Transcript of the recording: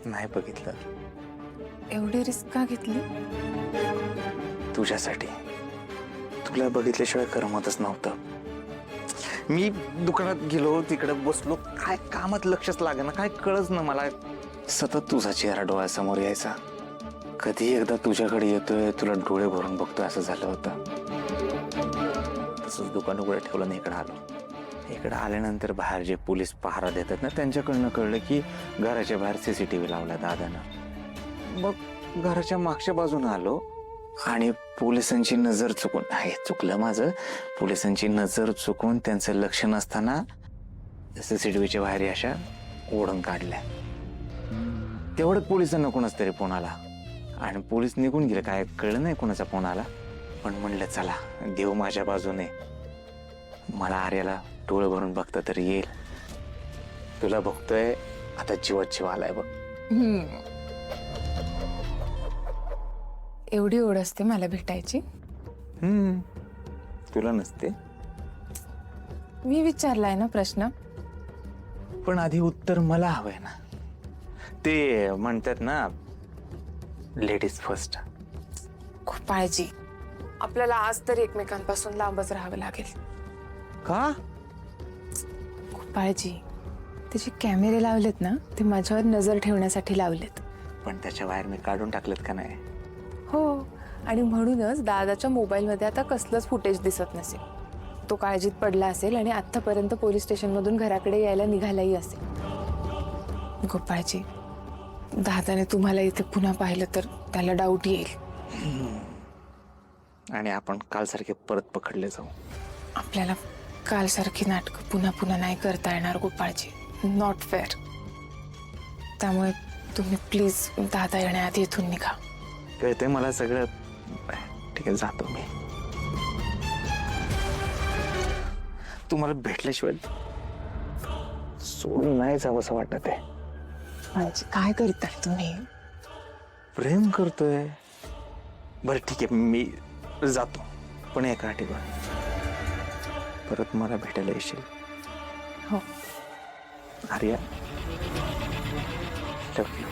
नाही बघितलं. एवढी रिस्क का घेतली? तुझ्यासाठी. तुला बघितल्याशिवाय करमतच नव्हतं. मी दुकानात गेलो, तिकडे बसलो, काय कामात लक्षच लागेना, काय कळच ना मला. सतत तुझा चेहरा डोळ्यासमोर यायचा. कधी एकदा तुझ्याकडे येतोय, तुला डोळे भरून बघतोय असं झालं होतं. तसंच दुकान उघडं ठेवलं आणि इकडे आलो. इकडे आल्यानंतर बाहेर जे पोलीस पहारा देतात ना, त्यांच्याकडनं कळलं की घराच्या बाहेर CCTV लावला दादानं. मग घराच्या मागच्या बाजूने आलो आणि पोलिसांची नजर चुकून, हे चुकलं माझं, पोलिसांची नजर चुकून त्यांचं लक्ष नसताना CCTVच्या बाहेर अशा ओढून काढल्या. तेवढ्यात पोलिसांना कोणाच तरी फोन आला आणि पोलीस निघून गेले. काय कळलं नाही कोणाचा फोन आला, पण म्हणलं चला देव माझ्या बाजूने. मला आर्याला डोळे भरून बघता तरी येईल. तुला बघतोय आता, जीवात जीव आलाय बघ. एवढी ओढ असते मला भेटायची? तुला नसते? मी विचारलाय ना प्रश्न. पण आधी उत्तर मला हवंय ना. ते म्हणतात ना, लेडीज फर्स्ट. गोपाळजी, आपल्याला आज तरी एकमेकांपासून लांबच राहावं लागेल. का? गोपाळजी, ते जे कॅमेरे लावलेत ना, ते माझ्यावर नजर ठेवण्यासाठी लावलेत. पण त्याच्या बाहेर मी काढून टाकलेत का नाही? हो, आणि म्हणूनच दादाच्या मोबाईलमध्ये आता कसलंच फुटेज दिसत नसेल. तो काळजीत पडला असेल आणि आत्तापर्यंत पोलीस स्टेशनमधून घराकडे यायला निघालाही असेल. गोपाळजी, दादाने तुम्हाला इथे पुन्हा पाहिलं तर त्याला डाऊट येईल. आणि आपण कालसारखे परत पकडले जाऊ. आपल्याला कालसारखी नाटकं पुन्हा पुन्हा नाही करता येणार गोपाळजी. Not fair. त्यामुळे तुम्ही प्लीज दादा येण्याआधी इथून निघा. कळतंय मला सगळं. ठीक आहे, जातो मी. तुम्हाला भेटल्याशिवाय सोडून नाही जावं असं वाटत आहे. काय करताय तुम्ही? प्रेम करतोय. बरं ठीक आहे, मी जातो, पण एका अटीवर. परत मला भेटायला येशील? हो. Arya, love you.